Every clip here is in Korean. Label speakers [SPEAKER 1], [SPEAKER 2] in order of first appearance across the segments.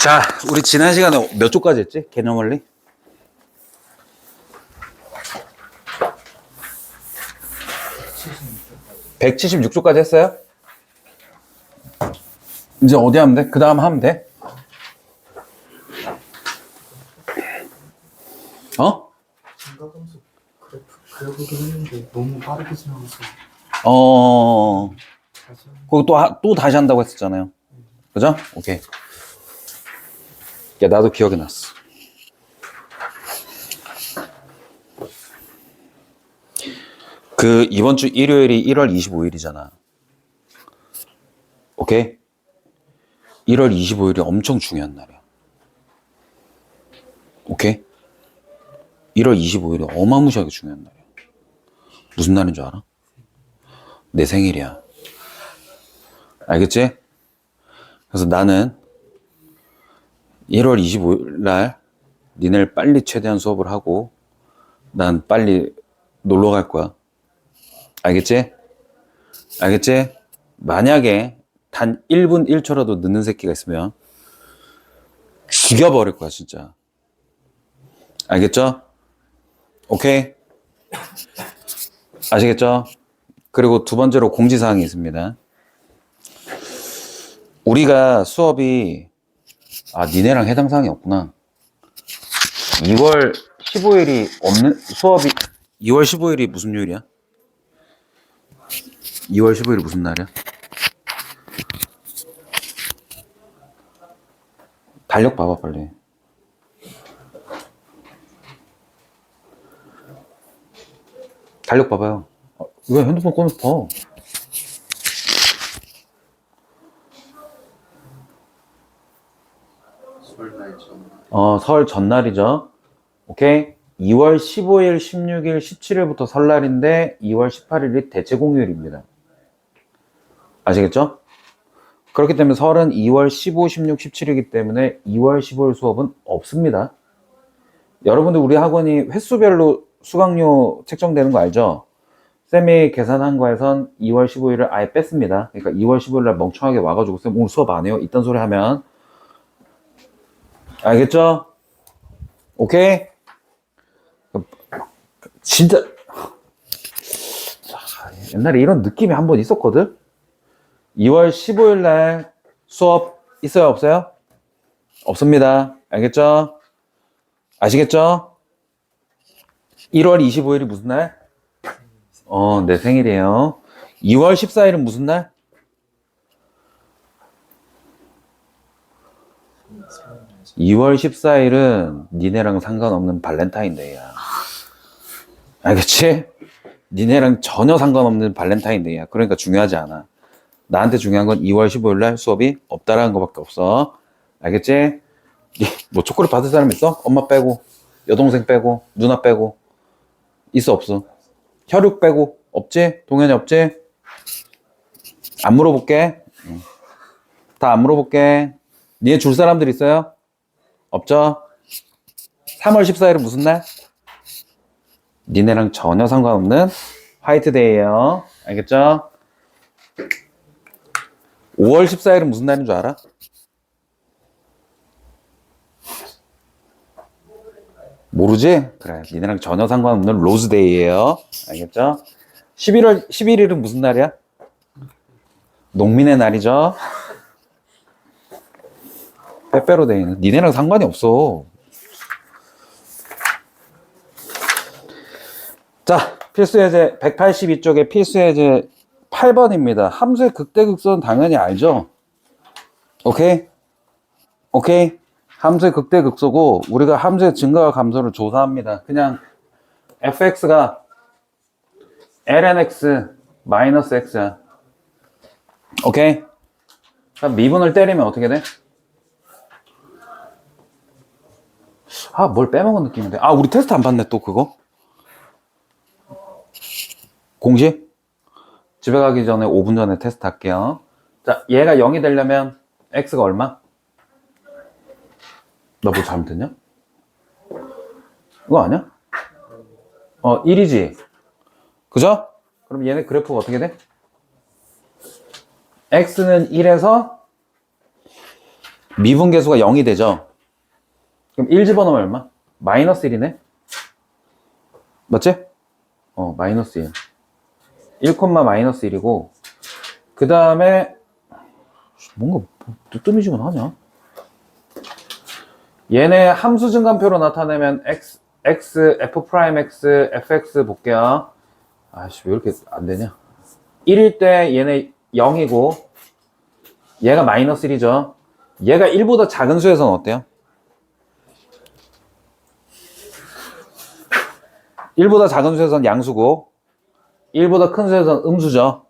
[SPEAKER 1] 자, 우리 지난 시간에 몇 조까지 했지? 개념 원리? (176조까지) 했어요? 이제 어디 하면 돼? 그 다음 하면 돼? 어?
[SPEAKER 2] 증가감소 그래프 그려보긴 했는데 너무 빠르게 지나가서 다시
[SPEAKER 1] 그거 또 다시 한다고 했었잖아요. 그죠? 오케이. 야, 나도 기억이 났어. 그 이번 주 일요일이 1월 25일이잖아. 오케이? 1월 25일이 엄청 중요한 날이야. 오케이? 1월 25일이 어마무시하게 중요한 날이야. 무슨 날인 줄 알아? 내 생일이야. 알겠지? 그래서 나는 1월 25일 날 니네를 빨리 최대한 수업을 하고 난 빨리 놀러 갈 거야. 알겠지? 알겠지? 만약에 단 1분 1초라도 늦는 새끼가 있으면 죽여버릴 거야, 진짜. 알겠죠? 오케이? 아시겠죠? 그리고 두 번째로 공지사항이 있습니다. 우리가 수업이 니네랑 해당 사항이 없구나. 2월 15일이 없는 수업이 2월 15일이 무슨 요일이야? 2월 15일이 무슨 날이야? 달력 봐봐 빨리. 달력 봐봐요. 왜 핸드폰 꺼내서 봐?
[SPEAKER 2] 설날 전
[SPEAKER 1] 설 전날이죠. 오케이? 2월 15일, 16일, 17일부터 설날인데 2월 18일이 대체 공휴일입니다. 아시겠죠? 그렇기 때문에 설은 2월 15, 16, 17이기 때문에 2월 15일 수업은 없습니다. 여러분들 우리 학원이 횟수별로 수강료 책정되는 거 알죠? 쌤이 계산한 거에선 2월 15일을 아예 뺐습니다. 그러니까 2월 15일 날 멍청하게 와가지고 쌤 오늘 수업 안 해요? 이딴 소리 하면 알겠죠? 오케이? 진짜 옛날에 이런 느낌이 한번 있었거든? 2월 15일 날 수업 있어요? 없어요? 없습니다. 알겠죠? 아시겠죠? 1월 25일이 무슨 날? 내 생일이에요. 2월 14일은 무슨 날?
[SPEAKER 2] 설날
[SPEAKER 1] 2월 14일은 니네랑 상관없는 발렌타인데이야. 알겠지? 니네랑 전혀 상관없는 발렌타인데이야. 그러니까 중요하지 않아. 나한테 중요한 건 2월 15일 날 수업이 없다라는 것밖에 없어. 알겠지? 뭐 초콜릿 받을 사람 있어? 엄마 빼고, 여동생 빼고, 누나 빼고. 있어 없어? 혈육 빼고 없지? 동현이 없지? 안 물어볼게. 다 안 물어볼게. 니네 줄 사람들 있어요? 없죠? 3월 14일은 무슨 날? 니네랑 전혀 상관없는 화이트데이예요. 알겠죠? 5월 14일은 무슨 날인 줄 알아? 모르지? 그래, 니네랑 전혀 상관없는 로즈데이예요. 알겠죠? 11일은 무슨 날이야? 농민의 날이죠. 빼빼로데이는 니네랑 상관이 없어. 자, 필수예제 182쪽에 필수예제 8번입니다. 함수의 극대극소는 당연히 알죠? 오케이? 오케이? 함수의 극대극소고 우리가 함수의 증가와 감소를 조사합니다. 그냥 fx가 lnx 마이너스 x야. 오케이? 그럼 미분을 때리면 어떻게 돼? 뭘 빼먹은 느낌인데. 우리 테스트 안 봤네, 또 그거. 공식? 집에 가기 전에 5분 전에 테스트 할게요. 자, 얘가 0이 되려면 x가 얼마? 나 뭐 잘못했냐? 이거 아니야? 1이지. 그죠? 그럼 얘네 그래프가 어떻게 돼? x는 1에서 미분계수가 0이 되죠. 그럼 1 집어넣으면 얼마? 마이너스 1이네? 맞지? 마이너스 1. 1, 마이너스 1이고, 그 다음에, 뭔가 뜨뜨미지근 하냐? 얘네 함수 증간표로 나타내면 x, f'x, fx 볼게요. 아씨, 왜 이렇게 안 되냐? 1일 때 얘네 0이고, 얘가 마이너스 1이죠. 얘가 1보다 작은 수에서는 어때요? 1보다 작은 수에서는 양수고 1보다 큰 수에서는 음수죠.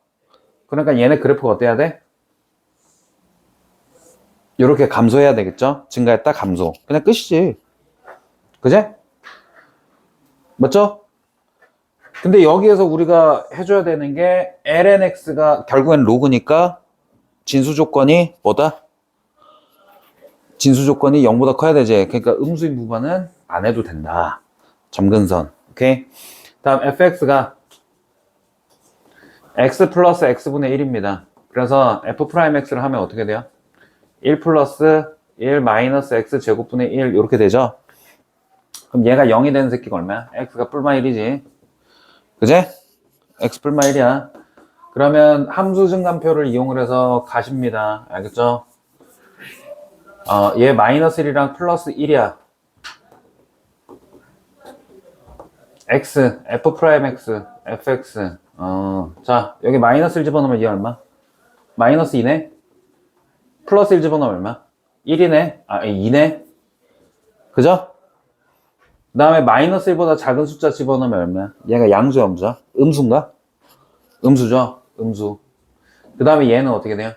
[SPEAKER 1] 그러니까 얘네 그래프가 어때야 돼? 이렇게 감소해야 되겠죠? 증가했다 감소. 그냥 끝이지. 그제? 맞죠? 근데 여기에서 우리가 해줘야 되는 게 lnx가 결국엔 로그니까 진수 조건이 뭐다? 진수 조건이 0보다 커야 되지. 그러니까 음수인 부분은 안 해도 된다. 점근선. 오케이? 다음 fx가 x 플러스 x분의 1입니다. 그래서 f'x를 하면 어떻게 돼요? 1 플러스 1 마이너스 x 제곱분의 1 이렇게 되죠? 그럼 얘가 0이 되는 새끼가 얼마야? x가 뿔마 1이지. 그제? x 뿔마 1이야. 그러면 함수 증간표를 이용을 해서 가십니다. 알겠죠? 얘 마이너스 1이랑 플러스 1이야. x, f'x, fx. 자, 여기 마이너스 1 집어넣으면 얘 얼마? 마이너스 2네? 플러스 1 집어넣으면 얼마? 1이네? 2네? 그죠? 그 다음에 마이너스 1보다 작은 숫자 집어넣으면 얼마야? 얘가 양수야, 음수야? 음수인가? 음수죠? 음수. 그 다음에 얘는 어떻게 돼요?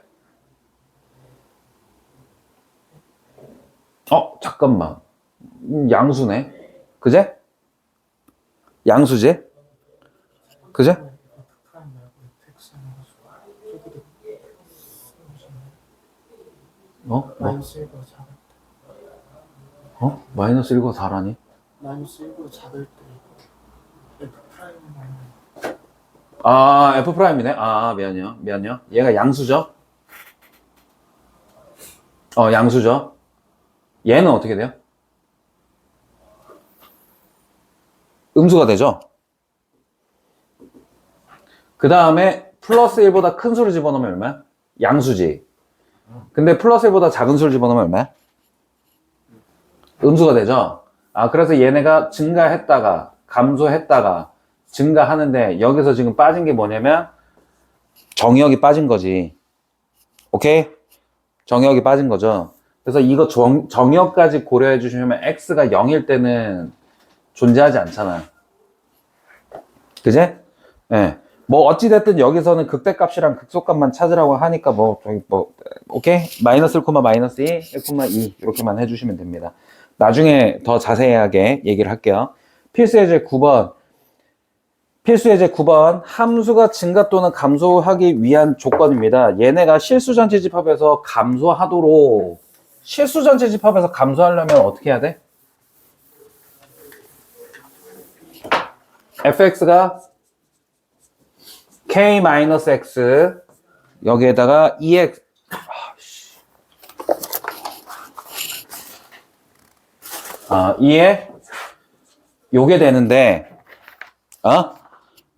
[SPEAKER 1] 잠깐만. 양수네? 그제? 양수지? 그제?
[SPEAKER 2] 마이너스 1보다 작을
[SPEAKER 1] 마이너스 1과 4라니?
[SPEAKER 2] 마이너스 1보다 작을 때 f 프라임은
[SPEAKER 1] F 프라임이네? 미안해요. 얘가 양수죠? 양수죠? 얘는 어떻게 돼요? 음수가 되죠? 그 다음에 플러스 1보다 큰 수를 집어넣으면 얼마야? 양수지. 근데 플러스 1보다 작은 수를 집어넣으면 얼마야? 음수가 되죠? 그래서 얘네가 증가했다가 감소했다가 증가하는데 여기서 지금 빠진 게 뭐냐면 정의역이 빠진 거지. 오케이? 정의역이 빠진 거죠. 그래서 이거 정의역까지 고려해 주시면 x가 0일 때는 존재하지 않잖아. 그제? 예. 뭐 어찌됐든 여기서는 극대값이랑 극소값만 찾으라고 하니까 오케이? 마이너스 1, 마이너스 2, 1, 2 이렇게만 해주시면 됩니다. 나중에 더 자세하게 얘기를 할게요. 필수예제 9번. 필수예제 9번. 함수가 증가 또는 감소하기 위한 조건입니다. 얘네가 실수전체 집합에서 감소하도록 실수전체 집합에서 감소하려면 어떻게 해야 돼? fx가 k-x 여기에다가 2x 이에 요게 되는데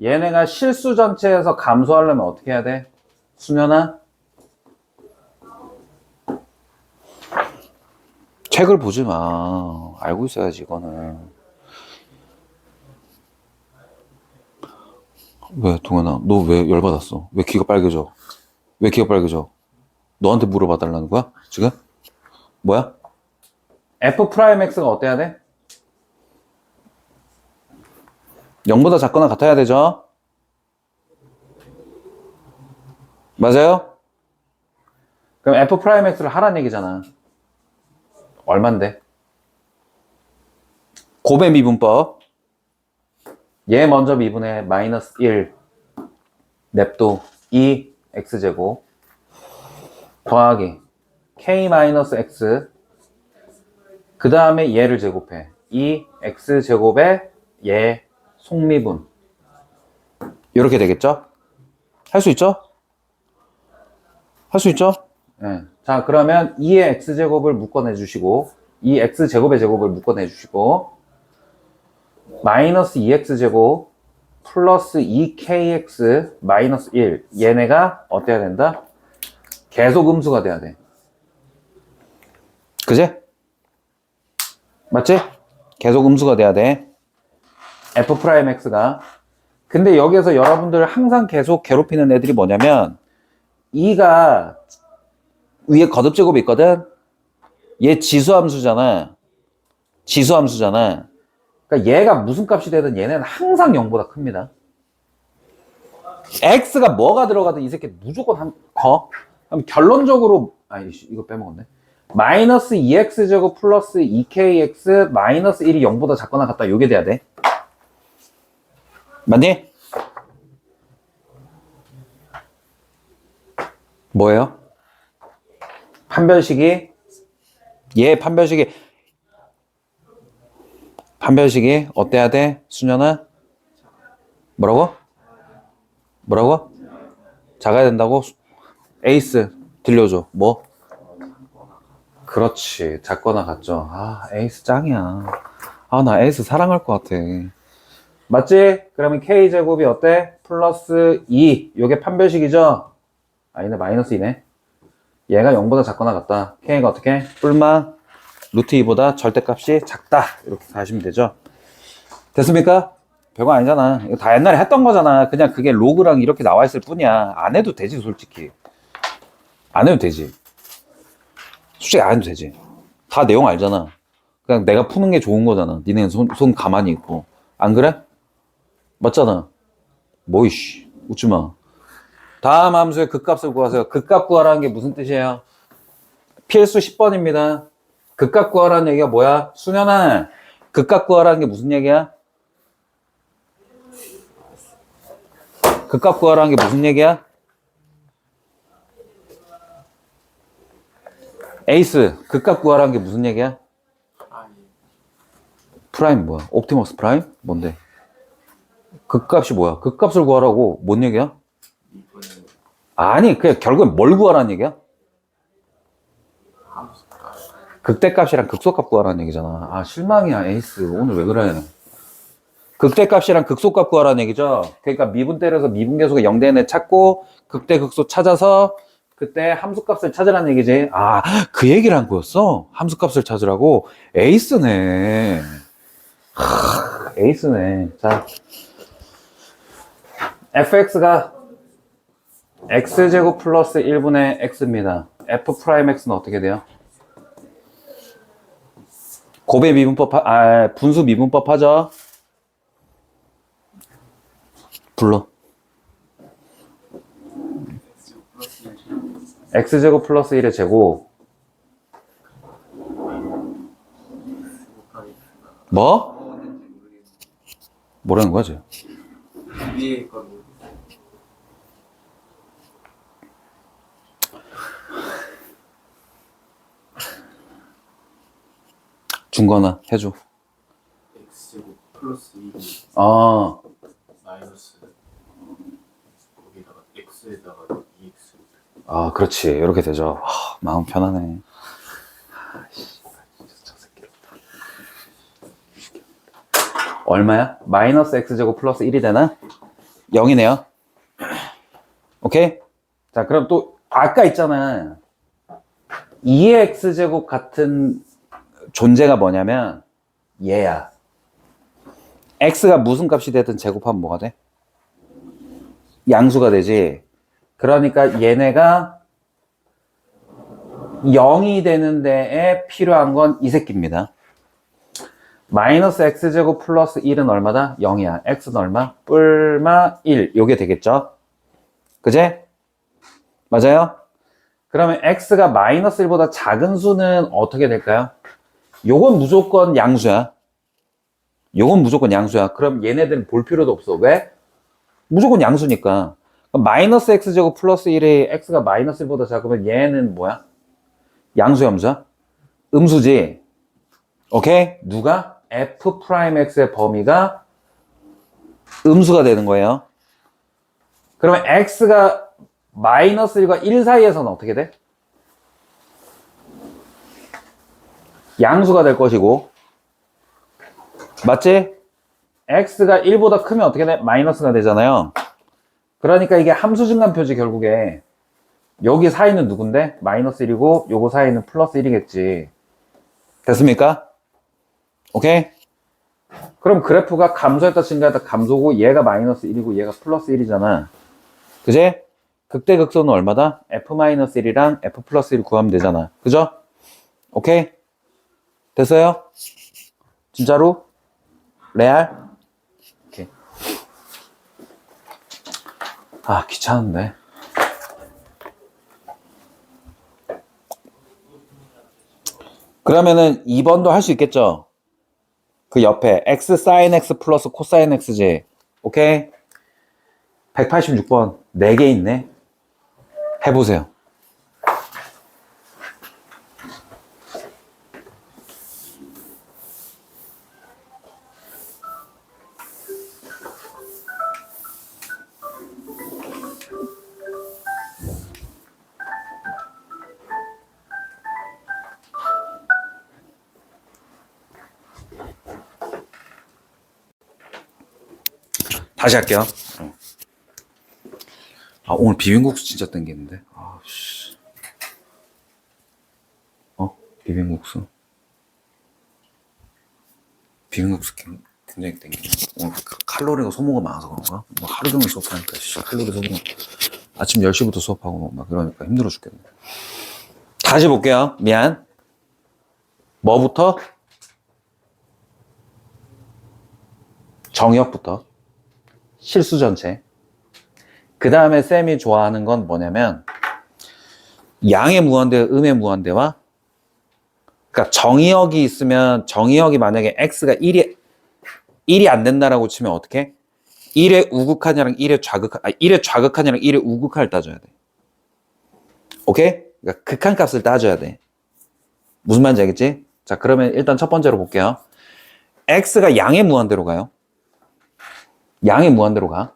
[SPEAKER 1] 얘네가 실수 전체에서 감소하려면 어떻게 해야 돼? 수면아? 책을 보지 마. 알고 있어야지 이거는. 왜 동현아 너 왜 열받았어? 왜 귀가 빨개져? 왜 귀가 빨개져? 너한테 물어봐 달라는 거야? 지금? 뭐야? f'x가 어때야 돼? 0보다 작거나 같아야 되죠? 맞아요? 그럼 f'x를 하란 얘기잖아. 얼만데? 곱의 미분법. 얘 먼저 미분해 마이너스 1 냅도 2 x제곱 더하기 k-x 그 다음에 얘를 제곱해 2 x제곱에 얘 속미분 이렇게 되겠죠? 할 수 있죠? 할 수 있죠? 네. 자, 그러면 2의 x제곱을 묶어내 주시고, 2x제곱의 제곱을 묶어내 주시고, 마이너스 2x제곱 플러스 2kx 마이너스 1. 얘네가 어때야 된다? 계속 음수가 돼야 돼. 그지? 맞지? 계속 음수가 돼야 돼. f'x가. 근데 여기에서 여러분들 항상 계속 괴롭히는 애들이 뭐냐면 2가 위에 거듭제곱이 있거든? 얘 지수함수잖아. 지수함수잖아. 그러니까 얘가 무슨 값이 되든 얘는 항상 0보다 큽니다. x가 뭐가 들어가든 이 새끼 무조건 커. 그럼 결론적으로 이거 빼먹었네. 마이너스 2x제곱 플러스 2kx 마이너스 1이 0보다 작거나 같다. 요게 돼야 돼. 맞니? 뭐예요? 판별식이 판별식이 어때야 돼? 수녀는? 뭐라고? 작아야 된다고? 에이스 들려줘. 뭐? 그렇지. 작거나 같죠. 에이스 짱이야. 나 에이스 사랑할 것 같아. 맞지? 그러면 k제곱이 어때? 플러스 2. 요게 판별식이죠? 아니네, 마이너스 2네. 얘가 0보다 작거나 같다. k가 어떻게? 뿔마 루트 2보다 절대값이 작다. 이렇게 가시면 되죠. 됐습니까? 별거 아니잖아. 이거 다 옛날에 했던 거잖아. 그냥 그게 로그랑 이렇게 나와 있을 뿐이야. 안 해도 되지, 솔직히. 안 해도 되지. 솔직히 안 해도 되지. 다 내용 알잖아. 그냥 내가 푸는 게 좋은 거잖아. 니네는 손 가만히 있고. 안 그래? 맞잖아. 뭐이씨. 웃지 마. 다음 함수의 극값을 구하세요. 극값 구하라는 게 무슨 뜻이에요? 필수 10번입니다. 극값 구하라는 얘기가 뭐야? 수년아, 극값 구하라는 게 무슨 얘기야? 극값 구하라는 게 무슨 얘기야? 에이스, 극값 구하라는 게 무슨 얘기야? 프라임 뭐야? 옵티머스 프라임? 뭔데? 극값이 뭐야? 극값을 구하라고 뭔 얘기야? 아니, 그냥 결국엔 뭘 구하라는 얘기야? 극대값이랑 극소값 구하라는 얘기잖아. 실망이야, 에이스. 오늘 왜 그래? 극대값이랑 극소값 구하라는 얘기죠. 그러니까 미분 때려서 미분계수가 0되는 애 찾고 극대 극소 찾아서 그때 함수값을 찾으라는 얘기지. 그 얘기를 한 거였어? 함수값을 찾으라고? 에이스네. 에이스네. 자, fx가 x제곱 플러스 1분의 x입니다. f'x는 어떻게 돼요? 곱의 미분법, 분수 미분법 하죠? 불러. x제곱 플러스 1의 제곱. 뭐? 뭐라는 거지? 중거나 해줘.
[SPEAKER 2] x제곱 플러스 2 마이너스 거기다가 x에다가 2x.
[SPEAKER 1] 그렇지. 이렇게 되죠. 마음 편하네. 저 새끼. 얼마야? 마이너스 x제곱 플러스 1이 되나? 0이네요. 오케이? 자, 그럼 또 아까 있잖아. 2의 x제곱 같은 존재가 뭐냐면 얘야. x가 무슨 값이 되든 제곱하면 뭐가 돼? 양수가 되지. 그러니까 얘네가 0이 되는 데에 필요한 건 이 새끼입니다. 마이너스 x제곱 플러스 1은 얼마다? 0이야. x는 얼마? 뿔마 1. 요게 되겠죠? 그제? 맞아요? 그러면 x가 마이너스 1보다 작은 수는 어떻게 될까요? 요건 무조건 양수야. 요건 무조건 양수야. 그럼 얘네들은 볼 필요도 없어. 왜? 무조건 양수니까. 그럼 마이너스 x제곱 플러스 1이 x가 마이너스 1보다 작으면 얘는 뭐야? 양수야, 음수야? 음수지. 오케이? 누가? f'x의 범위가 음수가 되는 거예요. 그러면 x가 마이너스 1과 1 사이에서는 어떻게 돼? 양수가 될 것이고, 맞지? x가 1보다 크면 어떻게 돼? 마이너스가 되잖아요. 그러니까 이게 함수 증감 표지 결국에 여기 사이는 누군데? 마이너스 1이고 요거 사이는 플러스 1이겠지. 됐습니까? 오케이? 그럼 그래프가 감소했다 증가했다 감소고 얘가 마이너스 1이고 얘가 플러스 1이잖아. 그제? 극대극소는 얼마다? f-1이랑 f 플러스 1 구하면 되잖아. 그죠? 오케이? 됐어요? 진짜로? 레알? 오케이. 아, 귀찮은데. 그러면은 2번도 할 수 있겠죠? 그 옆에 x sin x 플러스 코사인 xj. 오케이? 186번 4개 있네. 해보세요. 다시 할게요. 아, 오늘 비빔국수 진짜 땡기는데. 아, 씨. 비빔국수. 비빔국수 굉장히 땡기네. 오늘 칼로리가 소모가 많아서 그런가? 뭐 하루 종일 수업하니까, 씨, 칼로리 소모. 아침 10시부터 수업하고 막 그러니까 힘들어 죽겠네. 다시 볼게요. 미안. 뭐부터? 정의역부터. 실수 전체. 그 다음에 쌤이 좋아하는 건 뭐냐면 양의 무한대, 음의 무한대와 그러니까 정의역이 있으면 정의역이 만약에 x가 1이 안 된다라고 치면 어떻게? 1의 우극한이랑 1의 좌극한, 1의 좌극한이랑 1의 우극한을 따져야 돼. 오케이? 그러니까 극한 값을 따져야 돼. 무슨 말인지 알겠지? 자, 그러면 일단 첫 번째로 볼게요. x가 양의 무한대로 가요. 양의 무한대로 가.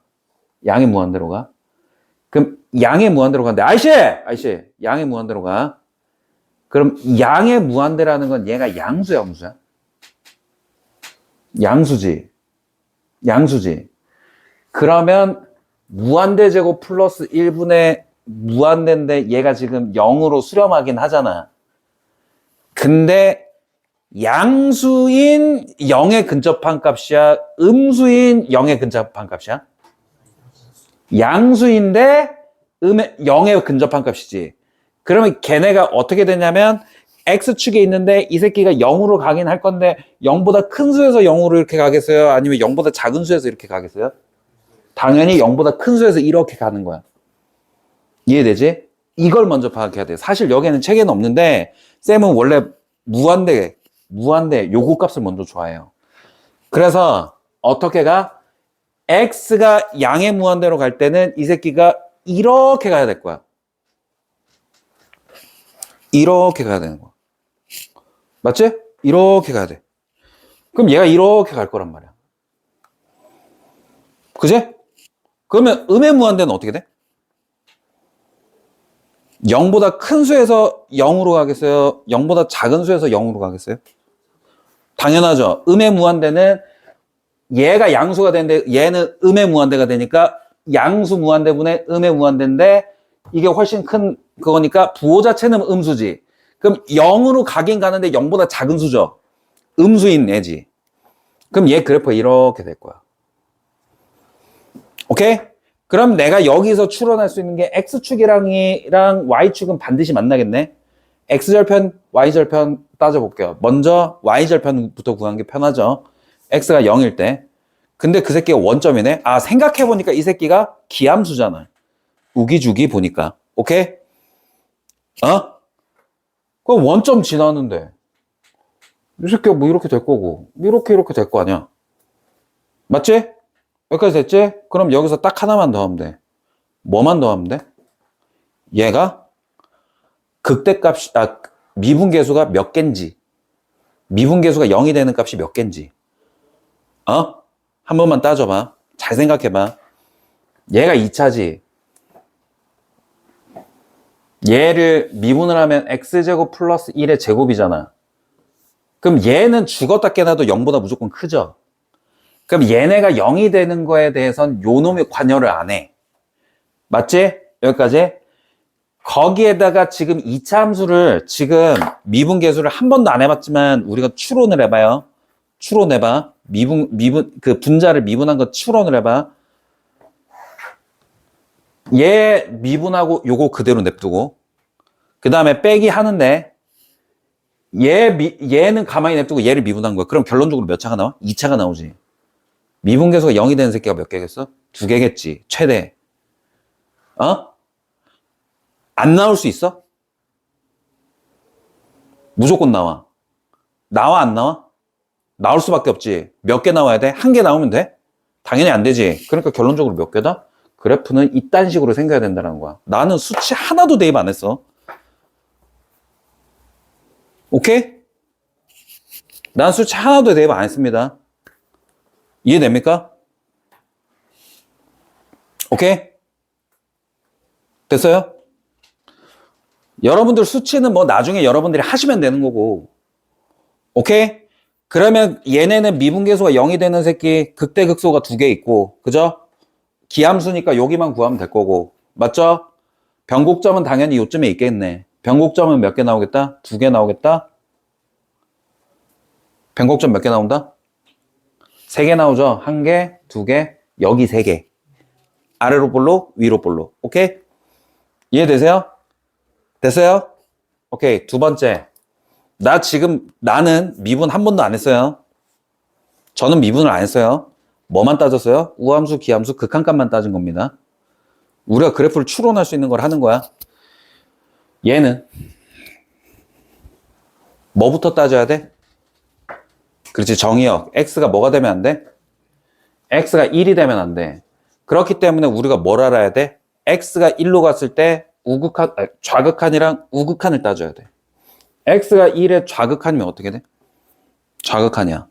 [SPEAKER 1] 양의 무한대로 가. 그럼 양의 무한대로 가는데 아이씨 양의 무한대로 가. 그럼 양의 무한대라는 건 얘가 양수야 무수야? 양수지. 그러면 무한대 제곱 플러스 1분의 무한대인데 얘가 지금 0으로 수렴하긴 하잖아. 근데 양수인 0에 근접한 값이야? 음수인 0에 근접한 값이야? 양수인데 0에 근접한 값이지. 그러면 걔네가 어떻게 되냐면 x축에 있는데 이 새끼가 0으로 가긴 할 건데 0보다 큰 수에서 0으로 이렇게 가겠어요? 아니면 0보다 작은 수에서 이렇게 가겠어요? 당연히 0보다 큰 수에서 이렇게 가는 거야. 이해되지? 이걸 먼저 파악해야 돼. 사실 여기에는 책에는 없는데 쌤은 원래 무한대 요구값을 먼저 좋아해요. 그래서 어떻게 가? x가 양의 무한대로 갈 때는 이 새끼가 이렇게 가야 될 거야. 이렇게 가야 되는 거야. 맞지? 이렇게 가야 돼. 그럼 얘가 이렇게 갈 거란 말이야. 그지? 그러면 음의 무한대는 어떻게 돼? 0보다 큰 수에서 0으로 가겠어요? 0보다 작은 수에서 0으로 가겠어요? 당연하죠. 음의 무한대는 얘가 양수가 되는데 얘는 음의 무한대가 되니까 양수 무한대분의 음의 무한대인데 이게 훨씬 큰 그거니까 부호 자체는 음수지. 그럼 0으로 가긴 가는데 0보다 작은 수죠. 음수인 애지. 그럼 얘 그래프가 이렇게 될 거야. 오케이? 그럼 내가 여기서 추론할 수 있는 게 X축이랑 Y축은 반드시 만나겠네. X절편, Y절편 따져볼게요. 먼저 Y절편부터 구하는 게 편하죠. X가 0일 때. 근데 그 새끼가 원점이네. 아, 생각해보니까 이 새끼가 기함수잖아. 우기주기 보니까. 오케이? 그럼 원점 지나는데. 이 새끼가 뭐 이렇게 될 거고. 이렇게 될 거 아니야. 맞지? 여기까지 됐지? 그럼 여기서 딱 하나만 더 하면 돼. 뭐만 더 하면 돼? 얘가 극대값이, 미분계수가 몇 개인지. 미분계수가 0이 되는 값이 몇 개인지. 한 번만 따져봐. 잘 생각해봐. 얘가 2차지. 얘를 미분을 하면 x제곱 플러스 1의 제곱이잖아. 그럼 얘는 죽었다 깨나도 0보다 무조건 크죠? 그럼 얘네가 0이 되는 거에 대해선 요 놈이 관여를 안 해. 맞지? 여기까지? 거기에다가 지금 2차 함수를 지금 미분계수를 한 번도 안 해봤지만 우리가 추론을 해봐요. 추론해봐. 그 분자를 미분한 거 추론을 해봐. 얘 미분하고 요거 그대로 냅두고 그 다음에 빼기 하는데 얘는 가만히 냅두고 얘를 미분한 거야. 그럼 결론적으로 몇 차가 나와? 2차가 나오지. 미분계수가 0이 되는 새끼가 몇 개겠어? 2개겠지. 최대. 안 나올 수 있어? 무조건 나와. 나와 안 나와? 나올 수밖에 없지. 몇 개 나와야 돼? 1개 나오면 돼? 당연히 안 되지. 그러니까 결론적으로 몇 개다? 그래프는 이딴 식으로 생겨야 된다는 거야. 나는 수치 하나도 대입 안 했어. 오케이? 난 수치 하나도 대입 안 했습니다. 이해됩니까? 오케이? 됐어요? 여러분들 수치는 뭐 나중에 여러분들이 하시면 되는 거고. 오케이? 그러면 얘네는 미분계수가 0이 되는 새끼 극대극소가 2개 있고, 그죠? 기함수니까 여기만 구하면 될 거고. 맞죠? 변곡점은 당연히 요쯤에 있겠네. 변곡점은 몇 개 나오겠다? 2개 나오겠다? 변곡점 몇 개 나온다? 3개 나오죠? 1개, 2개, 여기 3개. 아래로 볼록, 위로 볼록. 오케이? 이해되세요? 됐어요? 오케이. 두 번째. 나는 미분 한 번도 안 했어요. 저는 미분을 안 했어요. 뭐만 따졌어요? 우함수, 기함수, 극한값만 따진 겁니다. 우리가 그래프를 추론할 수 있는 걸 하는 거야. 얘는 뭐부터 따져야 돼? 그렇지, 정의역. x가 뭐가 되면 안 돼? x가 1이 되면 안 돼. 그렇기 때문에 우리가 뭘 알아야 돼? x가 1로 갔을 때 좌극한이랑 우극한을 따져야 돼. x가 1의 좌극한이면 어떻게 돼? 좌극한이야.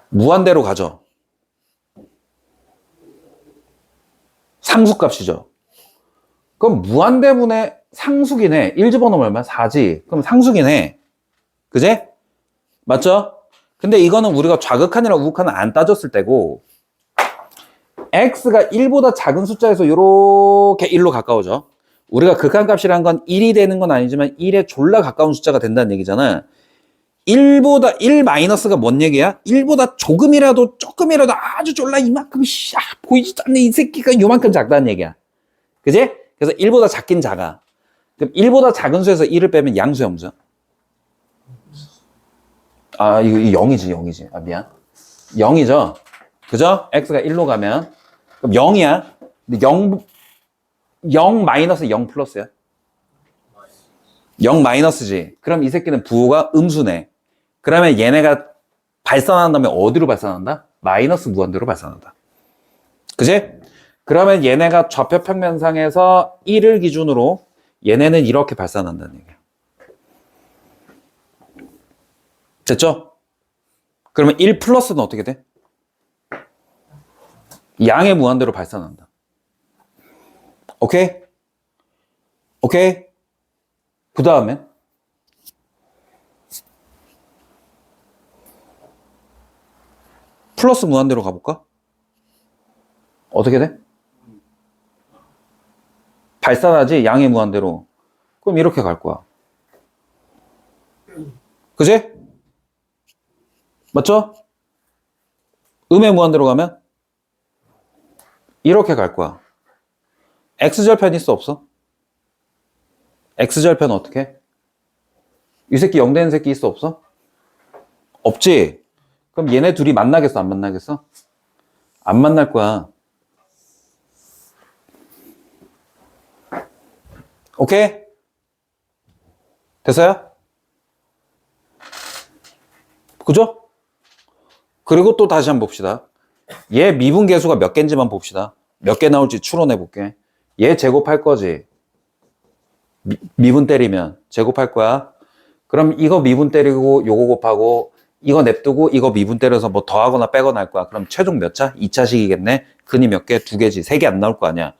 [SPEAKER 1] 무한대로 가죠. 상수값이죠. 그럼 무한대분의 상수기네. 1 집어넣으면 얼마야? 4지. 그럼 상수기네. 그지? 맞죠? 근데 이거는 우리가 좌극한이랑 우극한을 안 따졌을 때고 x가 1보다 작은 숫자에서 이렇게 1로 가까워져. 우리가 극한값이란 건 1이 되는 건 아니지만 1에 졸라 가까운 숫자가 된다는 얘기잖아. 1보다 1 마이너스가 뭔 얘기야? 1보다 조금이라도 아주 졸라 이만큼 보이지도 않는 이 새끼가 요만큼 작다는 얘기야. 그지? 그래서 1보다 작긴 작아. 그럼 1보다 작은 수에서 1을 빼면 양수야, 무슨? 아, 이거 0이지. 아, 미안. 0이죠? 그죠? x가 1로 가면. 그럼 0이야. 근데 0 마이너스 0 플러스야. 0 마이너스지. 그럼 이 새끼는 부호가 음수네. 그러면 얘네가 발산한다면 어디로 발산한다? 마이너스 무한대로 발산한다. 그지? 그러면 얘네가 좌표 평면상에서 1을 기준으로 얘네는 이렇게 발산한다는 얘기야. 됐죠? 그러면 1 플러스는 어떻게 돼? 양의 무한대로 발산한다. 오케이? 오케이? 그 다음에 플러스 무한대로 가볼까? 어떻게 돼? 발산하지? 양의 무한대로. 그럼 이렇게 갈 거야. 그지? 맞죠? 음의 무한대로 가면 이렇게 갈 거야. x절편 있어 없어? x절편 어떻게? 이 새끼 0 되는 새끼 있어 없어? 없지? 그럼 얘네 둘이 만나겠어 안 만나겠어? 안 만날 거야. 오케이? 됐어요? 그죠? 그리고 또 다시 한번 봅시다. 얘 미분계수가 몇 개인지만 봅시다. 몇 개 나올지 추론해 볼게. 얘 제곱할 거지. 미분 때리면 제곱할 거야. 그럼 이거 미분 때리고 요거 곱하고 이거 냅두고 이거 미분 때려서 뭐 더하거나 빼거나 할 거야. 그럼 최종 몇 차? 2차식이겠네. 근이 몇 개? 2개지. 3개 안 나올 거 아니야.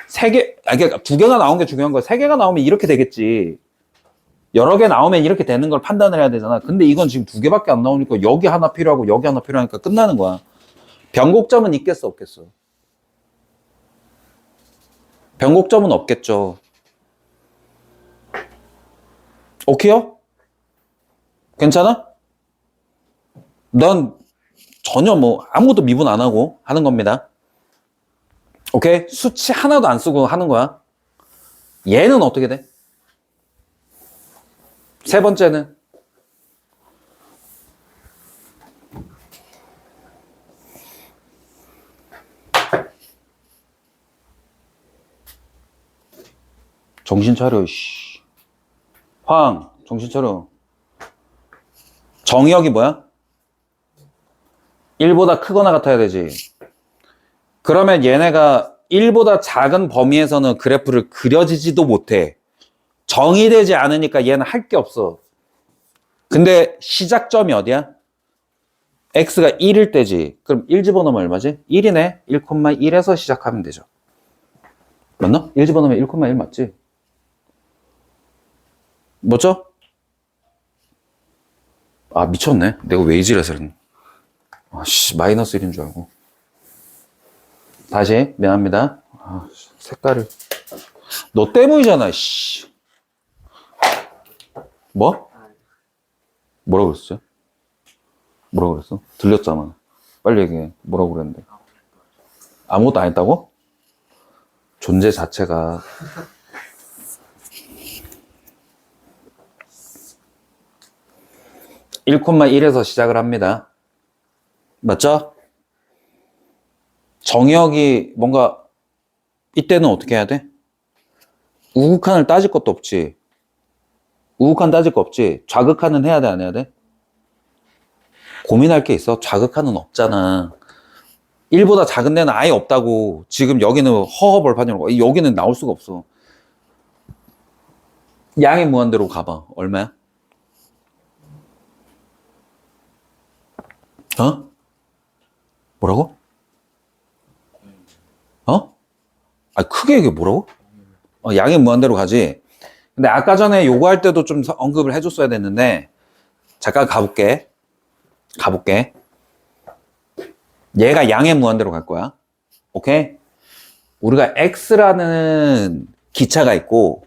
[SPEAKER 1] 3개, 그러니까 2개가 나온 게 중요한 거야. 3개가 나오면 이렇게 되겠지. 여러 개 나오면 이렇게 되는 걸 판단을 해야 되잖아. 근데 이건 지금 두 개밖에 안 나오니까 여기 하나 필요하고 여기 하나 필요하니까 끝나는 거야. 변곡점은 있겠어, 없겠어? 변곡점은 없겠죠. 오케이요? 괜찮아? 넌 전혀 뭐 아무것도 미분 안 하고 하는 겁니다. 오케이? 수치 하나도 안 쓰고 하는 거야. 얘는 어떻게 돼? 세 번째는 정신 차려, 씨. 황, 정신 차려. 정의역이 뭐야? 1보다 크거나 같아야 되지. 그러면 얘네가 1보다 작은 범위에서는 그래프를 그려지지도 못해. 정의되지 않으니까 얘는 할 게 없어. 근데 시작점이 어디야? x가 1일 때지. 그럼 1 집어넣으면 얼마지? 1이네. 1,1에서 시작하면 되죠. 맞나? 1 집어넣으면 1,1 맞지? 뭐죠? 아, 미쳤네. 내가 왜 이지라서 그랬네. 아씨, 마이너스 1인 줄 알고. 다시, 미안합니다. 아, 색깔을. 너 때문이잖아, 씨. 뭐? 뭐라고 그랬어요? 뭐라고 그랬어? 들렸잖아. 빨리 얘기해. 뭐라고 그랬는데? 아무것도 안 했다고? 존재 자체가. (1,1에서) 시작을 합니다. 맞죠? 정의역이 뭔가 이때는 어떻게 해야 돼? 우극한을 따질 것도 없지. 우극한 따질 거 없지. 좌극한은 해야 돼, 안 해야 돼? 고민할 게 있어. 좌극한은 없잖아. 1보다 작은 데는 아예 없다고. 지금 여기는 허허벌판이라고. 여기는 나올 수가 없어. 양의 무한대로 가봐. 얼마야? 어? 뭐라고? 어? 아, 크게 얘기해. 뭐라고? 양의 무한대로 가지. 근데 아까 전에 요구할 때도 좀 언급을 해줬어야 됐는데, 잠깐 가볼게. 얘가 양의 무한대로 갈 거야. 오케이? 우리가 x라는 기차가 있고,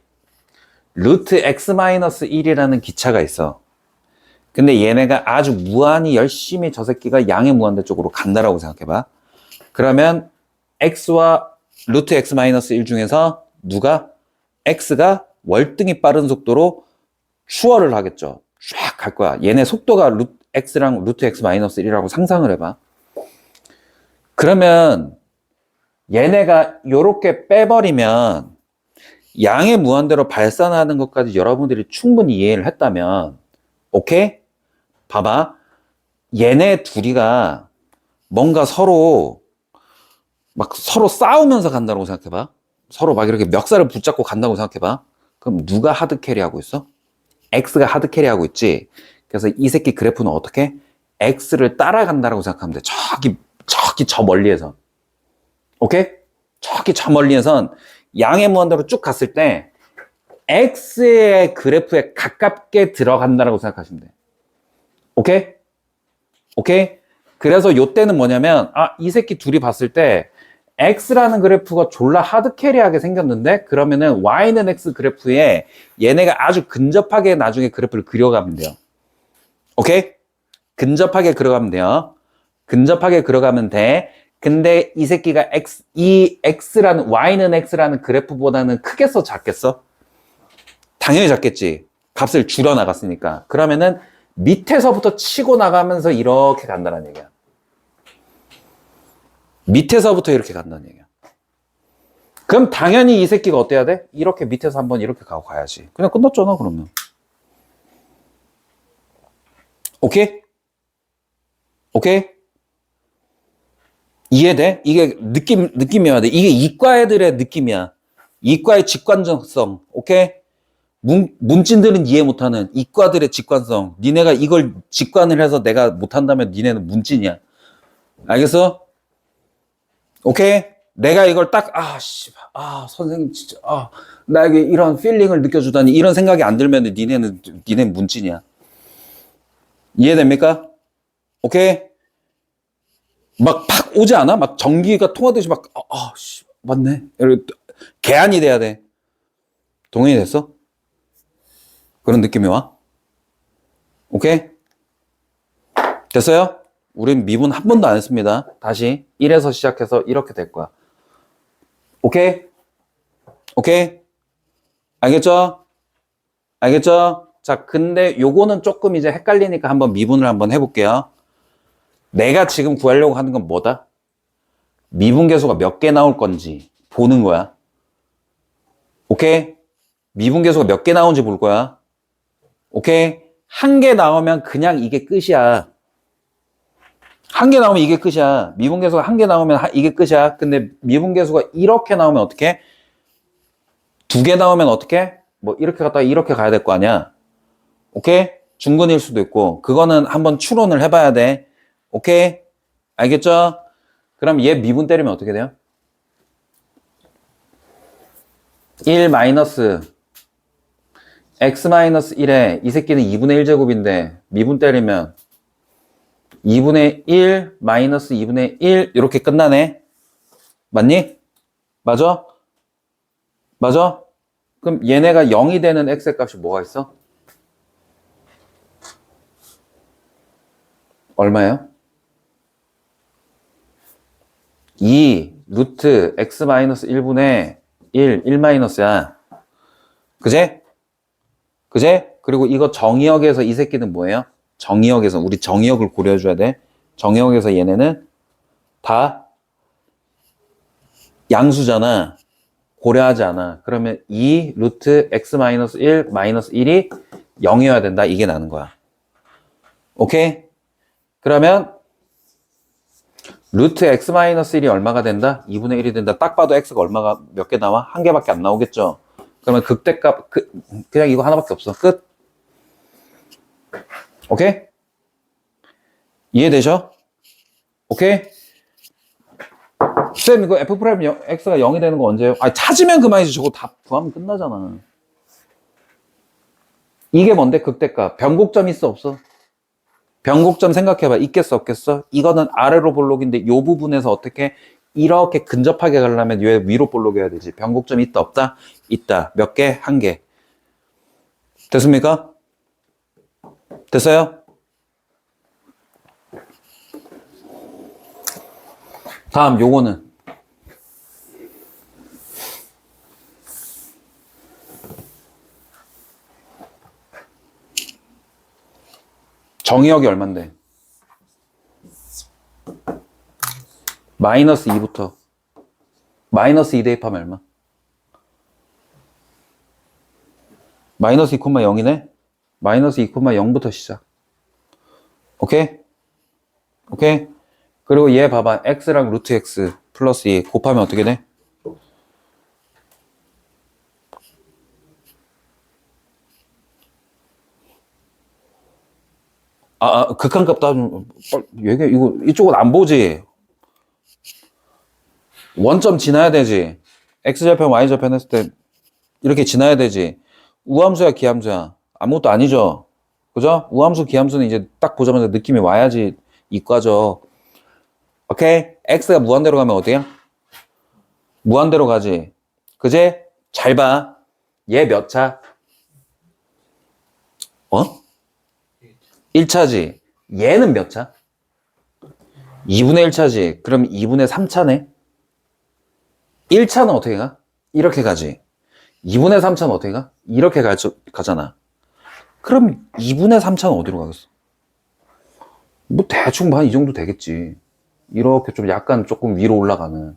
[SPEAKER 1] 루트 x-1이라는 기차가 있어. 근데 얘네가 아주 무한히 열심히 저 새끼가 양의 무한대 쪽으로 간다라고 생각해봐. 그러면 x와 루트 x-1 중에서 누가? x가 월등히 빠른 속도로 추월을 하겠죠. 쫙 갈 거야. 얘네 속도가 x랑 루트 x-1이라고 상상을 해봐. 그러면 얘네가 요렇게 빼버리면 양의 무한대로 발산하는 것까지 여러분들이 충분히 이해를 했다면, 오케이? 봐봐. 얘네 둘이가 뭔가 서로 싸우면서 간다고 생각해봐. 서로 막 이렇게 멱살을 붙잡고 간다고 생각해봐. 그럼 누가 하드캐리하고 있어? x가 하드캐리하고 있지. 그래서 이 새끼 그래프는 어떻게? x를 따라간다고 생각하면 돼. 저기 저 멀리에서. 오케이? 저기 저 멀리에선 양의 무한대로 쭉 갔을 때 x의 그래프에 가깝게 들어간다고 생각하시면 돼. 오케이? 오케이? 그래서 요때는 뭐냐면, 이 새끼 둘이 봤을 때 x라는 그래프가 졸라 하드캐리하게 생겼는데, 그러면은 y는 x 그래프에 얘네가 아주 근접하게 나중에 그래프를 그려가면 돼요. 오케이? 근접하게 그려가면 돼요. 근접하게 그려가면 돼. 근데 이 새끼가 y는 x라는 그래프보다는 크겠어, 작겠어? 당연히 작겠지. 값을 줄여 나갔으니까. 그러면은 밑에서부터 치고 나가면서 이렇게 간다는 얘기야. 밑에서부터 이렇게 간다는 얘기야. 그럼 당연히 이 새끼가 어때야 돼? 이렇게 밑에서 한번 이렇게 가고 가야지. 그냥 끝났잖아, 그러면. 오케이? 오케이? 이해돼? 이게 느낌이어야 돼. 이게 이과 애들의 느낌이야. 이과의 직관적성. 오케이? 문진들은 이해 못하는 이과들의 직관성. 니네가 이걸 직관을 해서 내가 못한다면 니네는 문진이야. 알겠어? 오케이? 내가 이걸 딱, 선생님 진짜, 나에게 이런 필링을 느껴주다니 이런 생각이 안 들면 니네는 문찐이야. 이해됩니까? 오케이? 막 팍 오지 않아? 막 전기가 통하듯이 막, 맞네. 이렇게 개안이 돼야 돼. 동의이 됐어? 그런 느낌이 와? 오케이? 됐어요? 우린 미분 한 번도 안 했습니다. 다시 1에서 시작해서 이렇게 될 거야. 오케이? 오케이? 알겠죠? 알겠죠? 자, 근데 요거는 조금 이제 헷갈리니까 한번 미분을 한번 해볼게요. 내가 지금 구하려고 하는 건 뭐다? 미분계수가 몇 개 나올 건지 보는 거야. 오케이? 미분계수가 몇 개 나오는지 볼 거야. 오케이? 한 개 나오면 그냥 이게 끝이야. 한 개 나오면 이게 끝이야. 미분계수가 한 개 나오면 이게 끝이야. 근데 미분계수가 이렇게 나오면 어떻게? 두 개 나오면 어떻게? 뭐 이렇게 갔다가 이렇게 가야 될 거 아니야. 오케이? 중근일 수도 있고 그거는 한번 추론을 해봐야 돼. 오케이? 알겠죠? 그럼 얘 미분 때리면 어떻게 돼요? 1 마이너스 x 마이너스 1에 이 새끼는 2분의 1제곱인데 미분 때리면 2분의 1 마이너스 2분의 1 이렇게 끝나네. 맞니? 맞아? 맞아? 그럼 얘네가 0이 되는 x의 값이 뭐가 있어? 얼마예요? 2 루트 x 마이너스 1분의 1 마이너스야. 그제? 그제? 그리고 이거 정의역에서 이 새끼는 뭐예요? 정의역에서 우리 정의역을 고려해줘야 돼. 정의역에서 얘네는 다 양수잖아. 고려하지 않아. 그러면 2 루트 x 마이너스 1 마이너스 1이 0이어야 된다. 이게 나는 거야. 오케이? 그러면 루트 x 마이너스 1이 얼마가 된다? 2분의 1이 된다. 딱 봐도 x가 얼마가 몇 개 나와? 한 개밖에 안 나오겠죠? 그러면 극대값 그냥 이거 하나밖에 없어. 끝. 오케이? 이해되죠? 오케이? 쌤 이거 f 프라임 x가 0이 되는 거 언제예요? 찾으면 그만이지. 저거 다 구하면 끝나잖아. 이게 뭔데? 극대값. 변곡점 있어 없어? 변곡점 생각해봐. 있겠어 없겠어? 이거는 아래로 볼록인데 이 부분에서 어떻게 이렇게 근접하게 가려면 왜 위로 볼록해야 되지? 변곡점 있다 없다? 있다. 몇 개? 한 개. 됐습니까? 됐어요? 다음 요거는 정의역이 얼만데? 마이너스 2부터 마이너스 2 대입하면 얼마? 마이너스 2,0이네? 마이너스 2,0부터 시작. 오케이? 오케이? 그리고 얘 봐봐. x랑 루트 x 플러스 2 곱하면 어떻게 돼? 극한값 따지면 얘기 이거 이쪽은 안 보지. 원점 지나야 되지. x좌편 y좌편 했을 때 이렇게 지나야 되지. 우함수야 기함수야? 아무것도 아니죠. 그죠? 우함수 기함수는 이제 딱 보자마자 느낌이 와야지 이과죠. 오케이? x가 무한대로 가면 어때요? 무한대로 가지. 그제? 잘 봐. 얘 몇 차? 1차지. 얘는 몇 차? 2분의 1차지. 그럼 2분의 3차네? 1차는 어떻게 가? 이렇게 가지. 2분의 3차는 어떻게 가? 이렇게 가잖아. 그럼 2분의 3차는 어디로 가겠어? 뭐 대충 한 이 정도 되겠지. 이렇게 좀 약간 조금 위로 올라가는.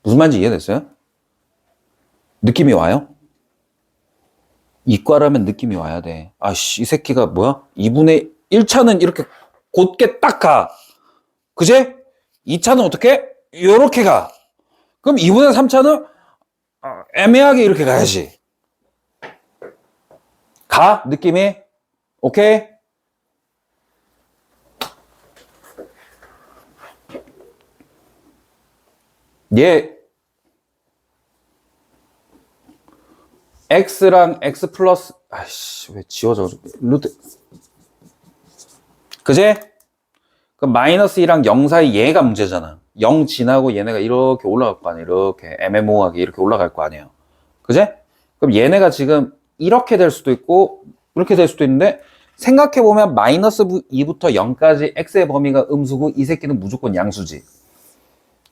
[SPEAKER 1] 무슨 말인지 이해됐어요? 느낌이 와요? 이과라면 느낌이 와야 돼. 이 새끼가 뭐야? 2분의 1차는 이렇게 곧게 딱 가. 그제? 2차는 어떻게? 요렇게 가. 그럼 2분의 3차는 애매하게 이렇게 가야지. 가? 느낌이? 오케이? 얘 x랑 x 플러스 아이씨 왜 지워져 루트 그제? 그 마이너스 2랑 0 사이 얘가 문제잖아. 0 지나고 얘네가 이렇게 올라갈 거 아니야. 이렇게 애매모호하게 이렇게 올라갈 거 아니에요. 그제? 그럼 얘네가 지금 이렇게 될 수도 있고 이렇게 될 수도 있는데 생각해보면 마이너스 2부터 0까지 x의 범위가 음수고 이 새끼는 무조건 양수지.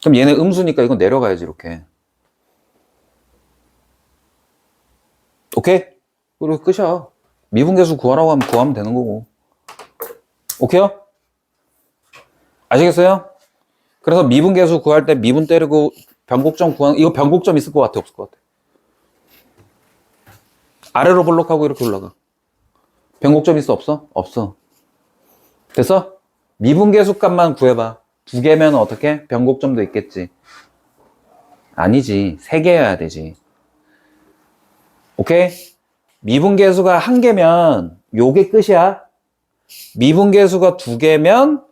[SPEAKER 1] 그럼 얘네 음수니까 이건 내려가야지 이렇게. 오케이? 그리고 끝이야. 미분계수 구하라고 하면 구하면 되는 거고. 오케이요? 아시겠어요? 그래서 미분계수 구할 때 미분 때리고 변곡점 구하는 이거 변곡점 있을 것 같아 없을 것 같아? 아래로 블록하고 이렇게 올라가. 변곡점 있어 없어? 없어. 됐어? 미분계수 값만 구해봐. 2개면 어떻게? 변곡점도 있겠지. 아니지. 3개여야 되지. 오케이? 미분계수가 1개면 요게 끝이야. 미분계수가 2개면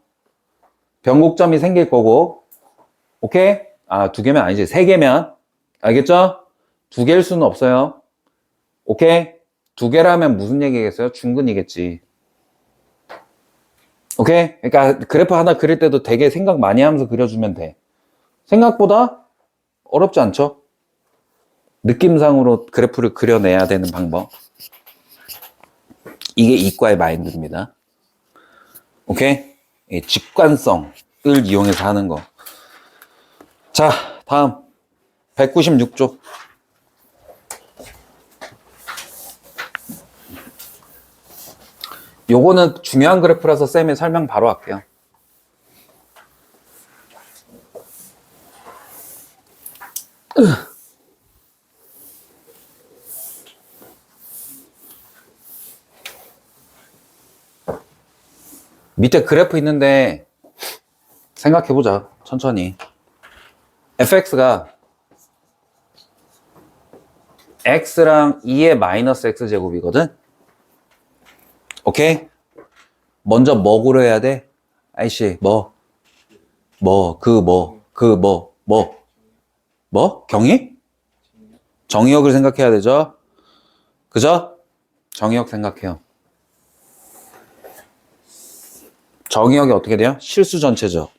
[SPEAKER 1] 변곡점이 생길 거고. 오케이? 아, 2개면 아니지. 3개면. 알겠죠? 2개일 수는 없어요. 오케이? 2개라면 무슨 얘기겠어요? 중근이겠지. 오케이? 그러니까 그래프 하나 그릴 때도 되게 생각 많이 하면서 그려주면 돼. 생각보다 어렵지 않죠? 느낌상으로 그래프를 그려내야 되는 방법. 이게 이과의 마인드입니다. 오케이? 직관성을 이용해서 하는 거. 자, 다음 196쪽. 요거는 중요한 그래프라서 쌤이 설명 바로 할게요. 밑에 그래프 있는데 생각해보자. 천천히. fx가 x랑 2의 마이너스 x제곱이거든? 오케이? 먼저 뭐 고려해야 돼? 아이씨, 뭐? 경위? 정의역을 생각해야 되죠? 그죠? 정의역 생각해요. 정의역이 어떻게 돼요? 실수 전체죠.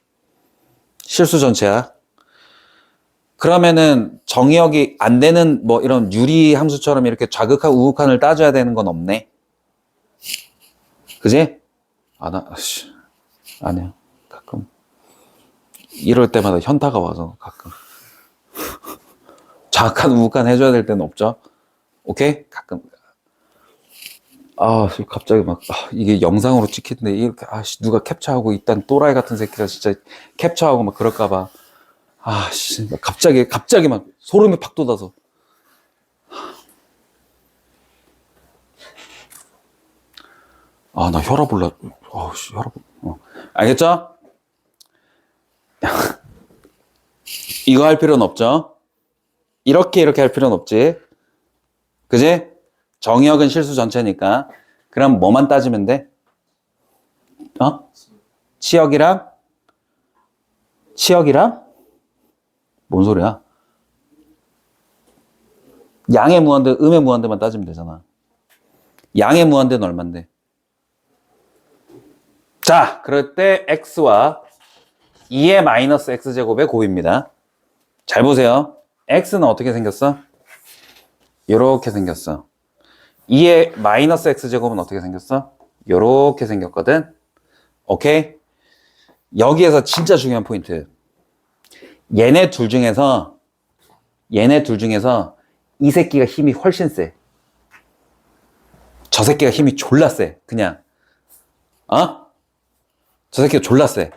[SPEAKER 1] 실수 전체야. 그러면은 정의역이 안 되는 뭐 이런 유리 함수처럼 이렇게 좌극한 우극한을 따져야 되는 건 없네. 그지? 아니야. 가끔. 이럴 때마다 현타가 와서 가끔. 좌극한 우극한 해줘야 될 때는 없죠. 오케이? 가끔. 갑자기 막, 이게 영상으로 찍히는데, 이렇게, 누가 캡처하고, 일단 또라이 같은 새끼가 진짜 캡처하고 막 그럴까봐. 갑자기 막 소름이 팍 돋아서. 나 혈압 올라. 혈압. 알겠죠? 이거 할 필요는 없죠? 이렇게 할 필요는 없지. 그지? 정의역은 실수 전체니까. 그럼 뭐만 따지면 돼? 치역이랑? 뭔 소리야? 양의 무한대, 음의 무한대만 따지면 되잖아. 양의 무한대는 얼만데? 자, 그럴 때 x와 2의 마이너스 x제곱의 곱입니다. 잘 보세요. x는 어떻게 생겼어? 요렇게 생겼어. 2의 마이너스 x제곱은 어떻게 생겼어? 요렇게 생겼거든. 오케이? 여기에서 진짜 중요한 포인트. 얘네 둘 중에서 이 새끼가 힘이 훨씬 세. 저 새끼가 힘이 졸라 세. 그냥. 저 새끼가 졸라 세.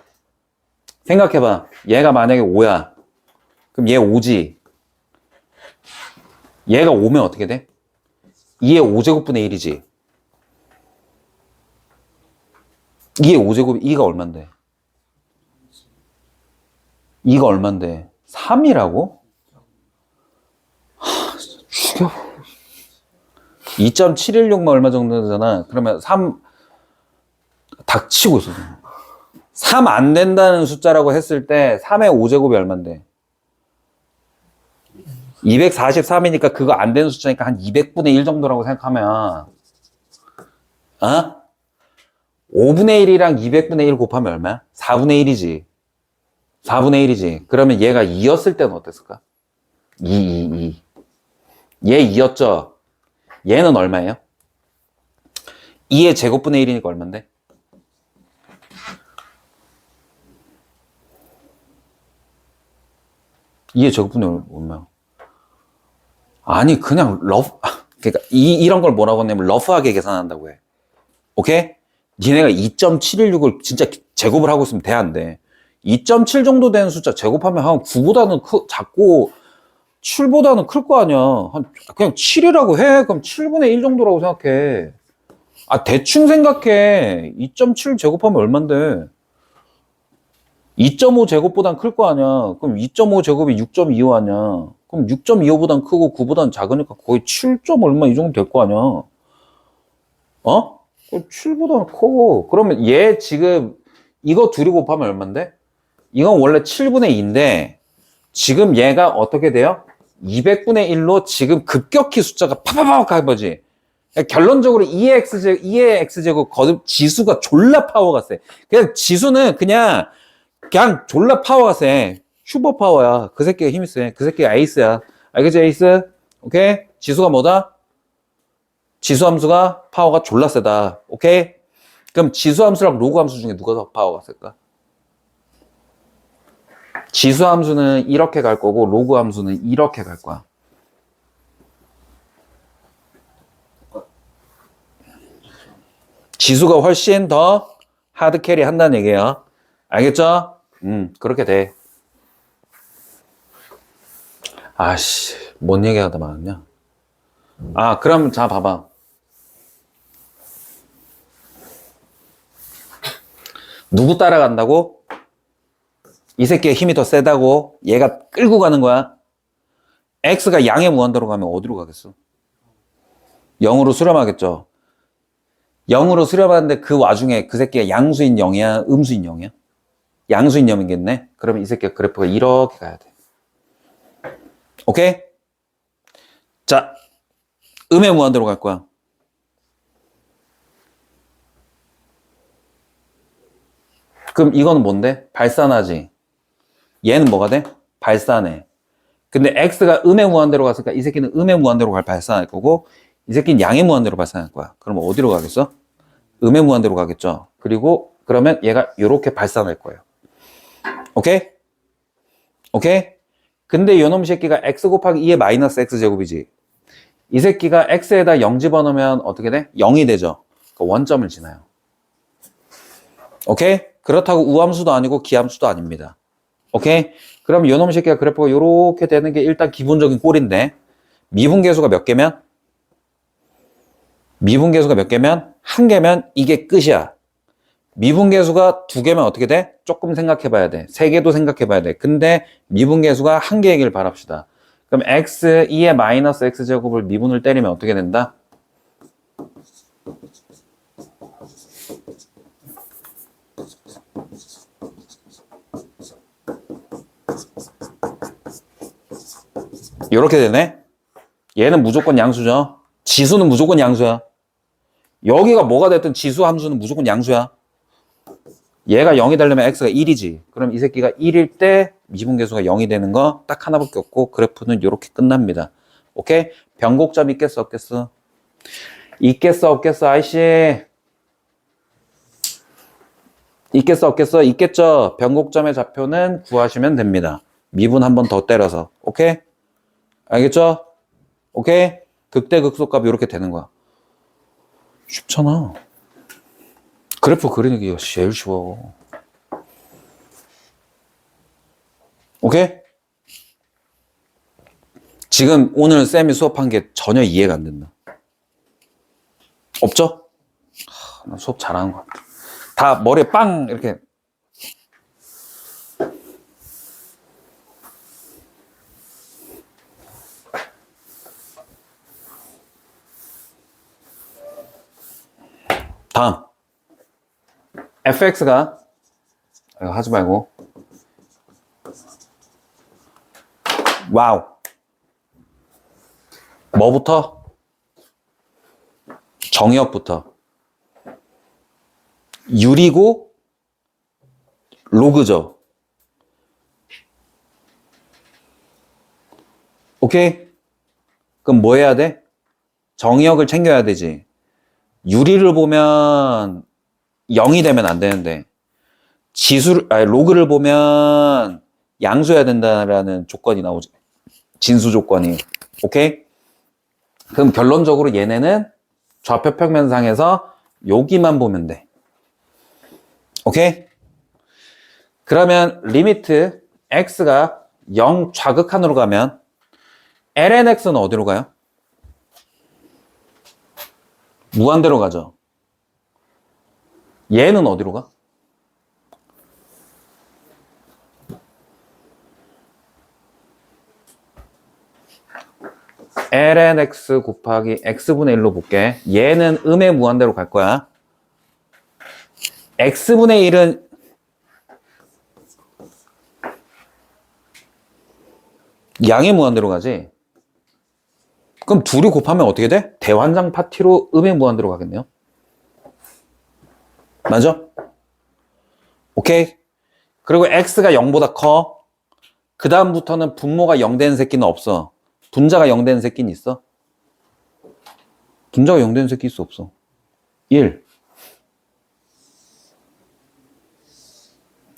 [SPEAKER 1] 생각해봐. 얘가 만약에 5야. 그럼 얘 5지. 얘가 5면 어떻게 돼? 2의 5제곱분의 1이지. 2의 5제곱이 2가 얼만데? 2가 얼만데? 3이라고? 죽여. 2.716만 얼마 정도 되잖아. 그러면 3 닥치고 있어. 3 안 된다는 숫자라고 했을 때 3의 5제곱이 얼만데? 243이니까 그거 안 되는 숫자니까 한 200분의 1 정도라고 생각하면, 어? 5분의 1이랑 200분의 1 곱하면 얼마야? 4분의 1이지. 4분의 1이지. 그러면 얘가 2였을 때는 어땠을까? 2. 얘 2였죠? 얘는 얼마예요? 2의 제곱분의 1이니까 얼만데? 이의 제곱분의 1 얼마야? 아니, 그냥 그러니까 이런 걸 뭐라고 하냐면 러프하게 계산한다고 해. 오케이? 니네가 2.716을 진짜 제곱을 하고 있으면 돼, 안 돼? 2.7 정도 되는 숫자 제곱하면 한 9보다는 작고 7보다는 클 거 아니야. 그냥 7이라고 해. 그럼 7분의 1 정도라고 생각해. 아, 대충 생각해. 2.7 제곱하면 얼만데? 2.5 제곱보단 클 거 아니야. 그럼 2.5 제곱이 6.25 아니야. 그럼 6.25보단 크고 9보단 작으니까 거의 7. 얼마 이 정도 될 거 아니야. 어? 7보다 커. 그러면 얘 지금 이거 둘이 곱하면 얼만데? 이건 원래 7분의 2인데 지금 얘가 어떻게 돼요? 200분의 1로 지금 급격히 숫자가 파파팍 간 거지. 결론적으로 2의 x제곱 거듭 지수가 졸라 파워가 세. 그냥 지수는 그냥 졸라 파워가 세. 슈퍼 파워야. 그 새끼가 힘이 세. 그 새끼가 에이스야. 알겠지, 에이스? 오케이? 지수가 뭐다? 지수 함수가 파워가 졸라 세다. 오케이? 그럼 지수 함수랑 로그 함수 중에 누가 더 파워가 셀까? 지수 함수는 이렇게 갈 거고 로그 함수는 이렇게 갈 거야. 지수가 훨씬 더 하드 캐리 한다는 얘기예요. 알겠죠? 그렇게 돼. 아씨, 뭔 얘기하다 말았냐? 아, 그럼 자 봐봐. 누구 따라간다고? 이 새끼의 힘이 더 세다고 얘가 끌고 가는 거야. x가 양의 무한대로 가면 어디로 가겠어? 0으로 수렴하겠죠. 0으로 수렴하는데 그 와중에 그 새끼가 양수인 0이야? 음수인 0이야? 양수인 0이겠네? 그러면 이 새끼가 그래프가 이렇게 가야 돼. 오케이? 자, 음의 무한대로 갈 거야. 그럼 이거는 뭔데? 발산하지. 얘는 뭐가 돼? 발산해. 근데 x가 음의 무한대로 갔으니까 이 새끼는 음의 무한대로 발산할 거고 이 새끼는 양의 무한대로 발산할 거야. 그럼 어디로 가겠어? 음의 무한대로 가겠죠. 그리고 그러면 얘가 이렇게 발산할 거예요. 오케이? 오케이? 근데 요놈 새끼가 x 곱하기 2의 마이너스 x 제곱이지. 이 새끼가 x에다 0 집어넣으면 어떻게 돼? 0이 되죠. 그 원점을 지나요. 오케이? 그렇다고 우함수도 아니고 기함수도 아닙니다. 오케이? 그럼 요놈 새끼가 그래프가 요렇게 되는 게 일단 기본적인 꼴인데 미분계수가 몇 개면? 미분계수가 몇 개면? 한 개면 이게 끝이야. 미분계수가 두 개면 어떻게 돼? 조금 생각해 봐야 돼. 세 개도 생각해 봐야 돼. 근데 미분계수가 한 개이길 바랍시다. 그럼 x 2의 마이너스 x제곱을 미분을 때리면 어떻게 된다? 이렇게 되네. 얘는 무조건 양수죠. 지수는 무조건 양수야. 여기가 뭐가 됐든 지수 함수는 무조건 양수야. 얘가 0이 되려면 x가 1이지. 그럼 이 새끼가 1일 때 미분계수가 0이 되는 거 딱 하나밖에 없고 그래프는 이렇게 끝납니다. 오케이? 변곡점 있겠어 없겠어? 있겠어 없겠어 아이씨? 있겠어 없겠어? 있겠죠. 변곡점의 좌표는 구하시면 됩니다. 미분 한 번 더 때려서. 오케이? 알겠죠? 오케이? 극대극소값이 이렇게 되는 거야. 쉽잖아. 그래프 그리는 게 제일 쉬워. 오케이? 지금 오늘 쌤이 수업한 게 전혀 이해가 안 된다. 없죠? 나 수업 잘하는 것 같아. 다 머리에 빵 이렇게. 다음 fx가 이거 하지 말고 와우 뭐부터? 정의역부터. 유리고 로그죠. 오케이? 그럼 뭐 해야 돼? 정의역을 챙겨야 되지. 유리를 보면 0이 되면 안 되는데 로그를 보면 양수해야 된다라는 조건이 나오지. 진수 조건이. 오케이? 그럼 결론적으로 얘네는 좌표 평면상에서 여기만 보면 돼. 오케이? 그러면 리미트 x가 0 좌극한으로 가면 lnx는 어디로 가요? 무한대로 가죠. 얘는 어디로 가? lnx 곱하기 x분의 1로 볼게. 얘는 음의 무한대로 갈 거야. x분의 1은 양의 무한대로 가지. 그럼 둘이 곱하면 어떻게 돼? 대환장 파티로 음의 무한대로 가겠네요. 맞아? 오케이? 그리고 x가 0보다 커. 그 다음부터는 분모가 0 되는 새끼는 없어. 분자가 0 되는 새끼는 있어? 분자가 0 되는 새끼 있어 없어? 1.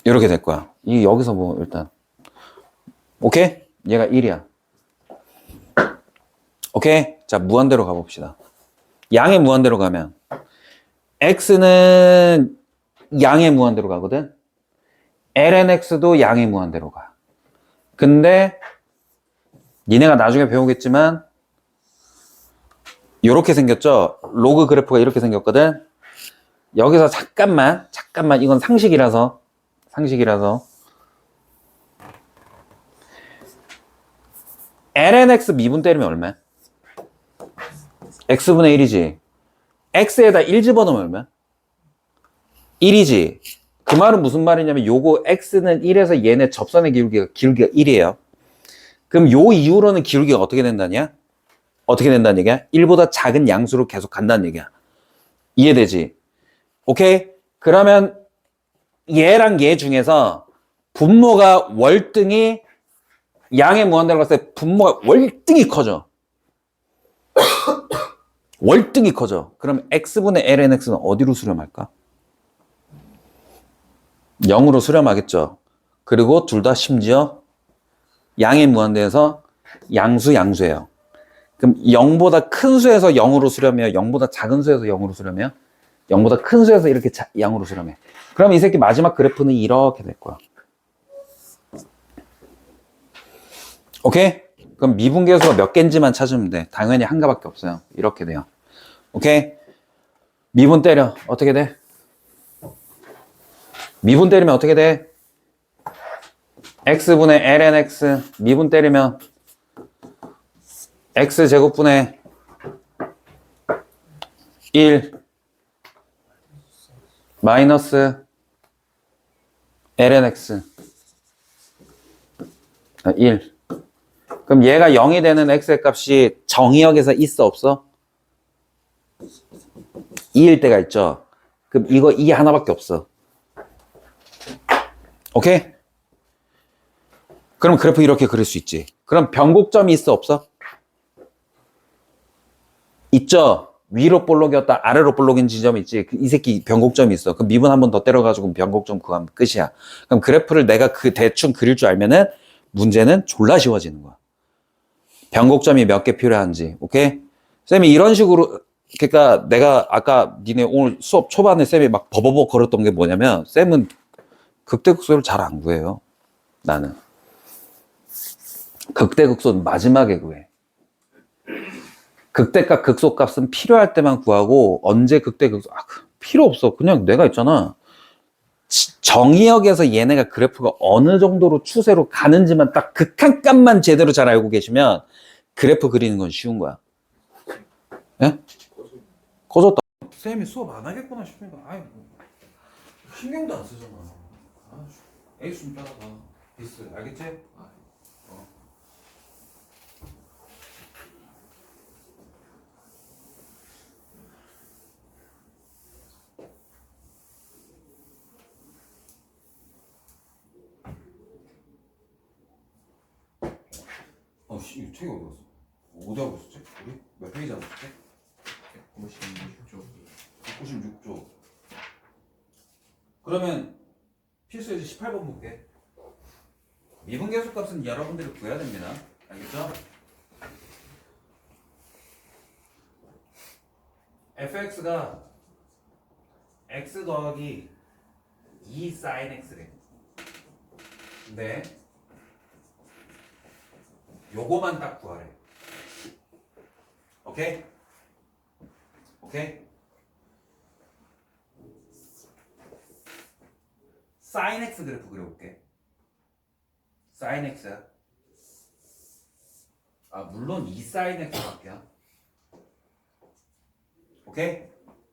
[SPEAKER 1] 이렇게 될 거야. 이 여기서 뭐 일단 오케이? 얘가 1이야. 오케이? 자, 무한대로 가봅시다. 양의 무한대로 가면 x는 양의 무한대로 가거든. lnx도 양의 무한대로 가. 근데 니네가 나중에 배우겠지만 이렇게 생겼죠? 로그 그래프가 이렇게 생겼거든. 여기서 잠깐만 이건 상식이라서 lnx 미분 때리면 얼마야? x분의 1이지. x에다 1 집어넣으면 얼마야? 1이지. 그 말은 무슨 말이냐면 요거 x는 1에서 얘네 접선의 기울기가 1이에요. 그럼 요 이후로는 기울기가 어떻게 된다냐? 어떻게 된다는 얘기야? 1보다 작은 양수로 계속 간다는 얘기야. 이해되지? 오케이? 그러면 얘랑 얘 중에서 분모가 월등히 양의 무한대로 갔을 때 분모가 월등히 커져. 월등히 커져. 그럼 x분의 lnx는 어디로 수렴할까? 0으로 수렴하겠죠. 그리고 둘 다 심지어 양의 무한대에서 양수예요. 그럼 0보다 큰 수에서 0으로 수렴해요? 0보다 작은 수에서 0으로 수렴해요? 0보다 큰 수에서 이렇게 양으로 수렴해. 그럼 이 새끼 마지막 그래프는 이렇게 될 거야. 오케이? 그럼 미분계수가 몇 개인지만 찾으면 돼. 당연히 한 가밖에 없어요. 이렇게 돼요. 오케이? 미분 때려. 어떻게 돼? 미분 때리면 어떻게 돼? x분의 lnx 미분 때리면 x제곱분의 1 마이너스 lnx 1. 그럼 얘가 0이 되는 x의 값이 정의역에서 있어 없어? 2일 때가 있죠. 그럼 이거 2 하나밖에 없어. 오케이? 그럼 그래프 이렇게 그릴 수 있지. 그럼 변곡점이 있어 없어? 있죠. 위로 볼록이었다 아래로 볼록인 지점이 있지. 이 새끼 변곡점이 있어. 그럼 미분 한 번 더 때려가지고 변곡점 구하면 끝이야. 그럼 그래프를 내가 대충 그릴 줄 알면은 문제는 졸라 쉬워지는 거야. 변곡점이 몇 개 필요한지. 오케이? 쌤이 이런 식으로 그러니까 내가 아까 니네 오늘 수업 초반에 쌤이 막 버버버 걸었던 게 뭐냐면 쌤은 극대극소를 잘 안 구해요. 나는. 극대극소는 마지막에 구해. 극대값, 극소값은 필요할 때만 구하고 언제 극대극소 필요 없어. 그냥 내가 있잖아. 정의역에서 얘네가 그래프가 어느 정도로 추세로 가는지만 딱 극한 값만 제대로 잘 알고 계시면 그래프 그리는 건 쉬운 거야. 예? 커졌다. 쌤이 수업 안 하겠구나 싶으니까 아이 신경도 안 쓰잖아. A 좀 따라가. 비스 알겠지? 씨, 이 책이 어디 갔어? 어디 하고 있었지? 우리? 몇 페이지 하고 있었지?
[SPEAKER 2] 156쪽.
[SPEAKER 1] 196조. 그러면 필수예제 18번 볼게. 미분계수값은 여러분들이 구해야 됩니다. 알겠죠? fx가 x 더하기 2 sin x래. 근데 요거만 딱 구하래. 오케이? 오케이? sin x 그래프 그려볼게. sin x야. 아 물론 2 sin x 밖이야. 오케이?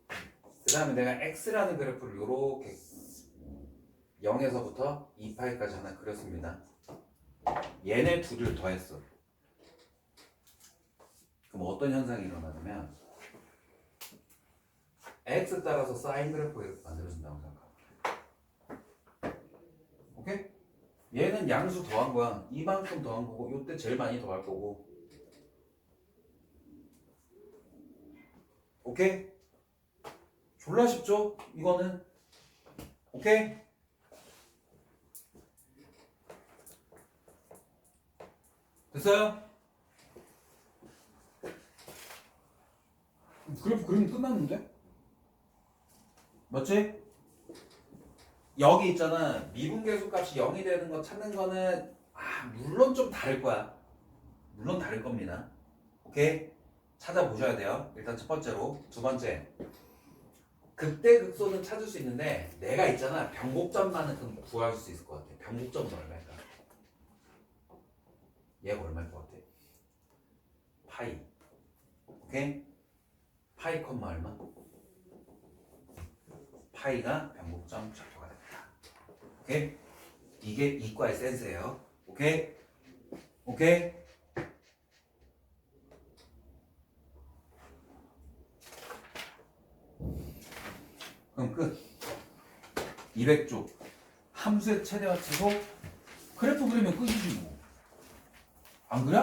[SPEAKER 1] 그 다음에 내가 x라는 그래프를 요렇게 0에서부터 2파이까지 하나 그렸습니다. 얘네 둘을 더했어. 그럼 어떤 현상이 일어나냐면 x 따라서 사인 그래프가 이렇게 만들어진다고 생각하고. 오케이? 얘는 양수 더한 거야. 이만큼 더한 거고 요때 제일 많이 더할 거고. 오케이? 졸라 쉽죠? 이거는. 오케이? 됐어요? 그래프 그리면 끝났는데? 맞지? 여기 있잖아. 미분계수 값이 0이 되는 거 찾는 거는 물론 좀 다를 거야. 물론 다를 겁니다. 오케이? 찾아보셔야 돼요. 일단 첫 번째로. 두 번째. 극대극소는 찾을 수 있는데 내가 있잖아. 변곡점만은 구할 수 있을 것 같아. 변곡점은 얼마일까? 얘가 얼마일 것 같아? 파이. 오케이? 파이 컴마 얼마? 파이가 변곡점 좌표가 됩니다. 오케이? 이게 이과의 센스예요. 오케이? 오케이? 그럼 끝. 200조. 함수의 최대와 최소. 그래프 그리면 끝이지 뭐. 안 그래?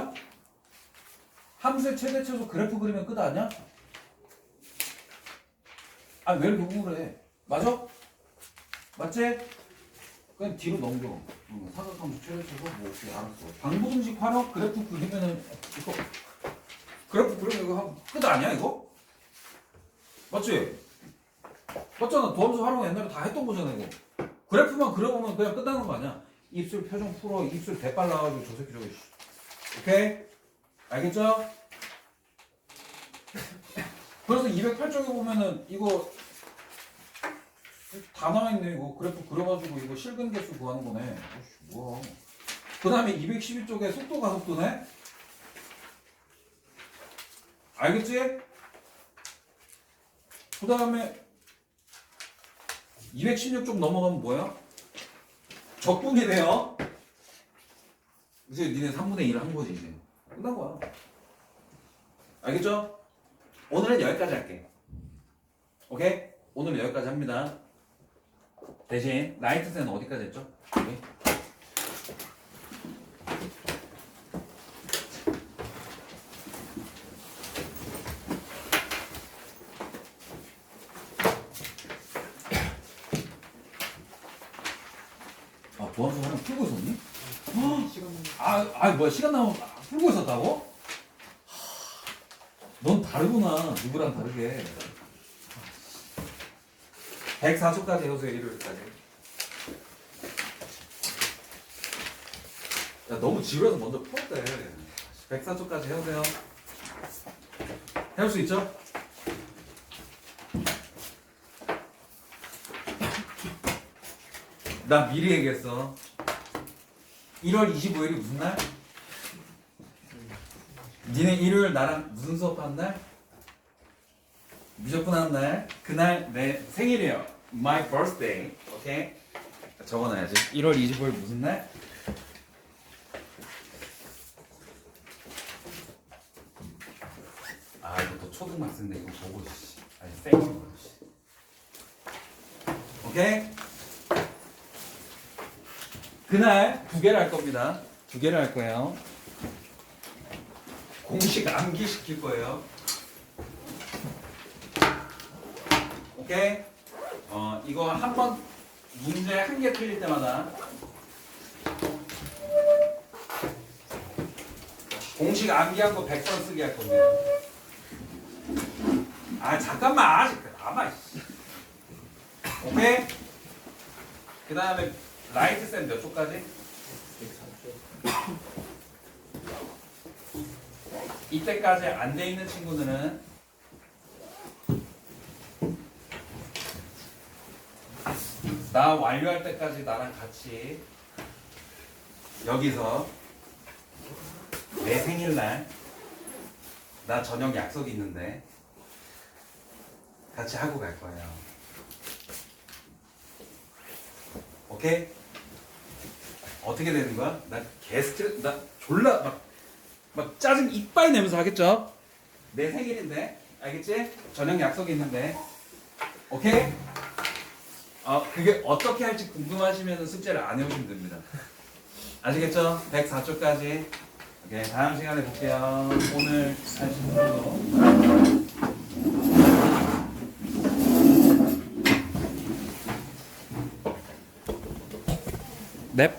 [SPEAKER 1] 함수의 최대 최소 그래프 그리면 끝 아니야? 아 왜 이렇게 우울해? 맞아? 맞지? 그냥 뒤로 넘겨. 사각함수 최대 최소 뭐 오케이 알았어. 방부등식 활용 그래프 그리면은 이거 그래프 그리면 이거 하면 끝 아니야 이거? 맞지? 맞잖아. 도함수 활용 옛날에 다 했던 거잖아 이거. 그래프만 그려보면 그냥 끝나는 거 아니야? 입술 표정 풀어. 입술 대빨 나가지고 저 새끼 저거. 오케이? 알겠죠? 그래서 208쪽에 보면은 이거 다 나와있네. 이거 그래프 그려가지고 이거 실근 개수 구하는 거네. 어씨 뭐야. 그 다음에 212쪽에 속도 가속도네. 알겠지? 그 다음에 216쪽 넘어가면 뭐야? 적분이 돼요. 이제 니네 3분의 1을 한 거지 이제. 끝난 거야. 알겠죠? 오늘은 여기까지 할게. 오케이? 오늘은 여기까지 합니다. 대신 나이트세는 어디까지 했죠? 여기? 아, 도함수 하나 풀고 있었니?
[SPEAKER 2] 시간
[SPEAKER 1] 뭐야 시간 나면 풀고 있었다고? 넌 다르구나. 누구랑 다르게. 104초까지 해오세요. 일요일까지. 야 너무 지루해서 먼저 풀었대. 104초까지 해오세요. 해올 수 있죠? 나 미리 얘기했어. 1월 25일이 무슨 날? 니네 일요일 나랑 무슨 수업하는 날? 무조건 하는 날. 그날 내 생일이에요. My birthday. 오케이? 적어놔야지. 1월 25일 무슨 날? 아 이거 또 초등학생인데 이거 보고 씨. 아니 생일 씨. 오케이? 그날 두 개를 할 겁니다. 두 개를 할 거예요. 공식 암기시킬 거예요. 오케이? 이거 한 번 문제 한 개 틀릴 때마다 공식 암기한 거 100번 쓰게 할 겁니다. 아 잠깐만 아직 남아. 오케이? 그 다음에 라이트 쌤 몇 초까지? 이때까지 안 돼 있는 친구들은 나 완료할 때까지 나랑 같이 여기서 내 생일날 나 저녁 약속이 있는데 같이 하고 갈 거예요. 오케이? 어떻게 되는 거야? 나 게스트 나 졸라 막 짜증 이빨 내면서 하겠죠? 내 생일인데 알겠지? 저녁 약속이 있는데 오케이? 그게 어떻게 할지 궁금하시면 숙제를 안 해오시면 됩니다. 아시겠죠? 104초까지. 오케이, 다음 시간에 볼게요. 오늘 하신 걸로. 넵.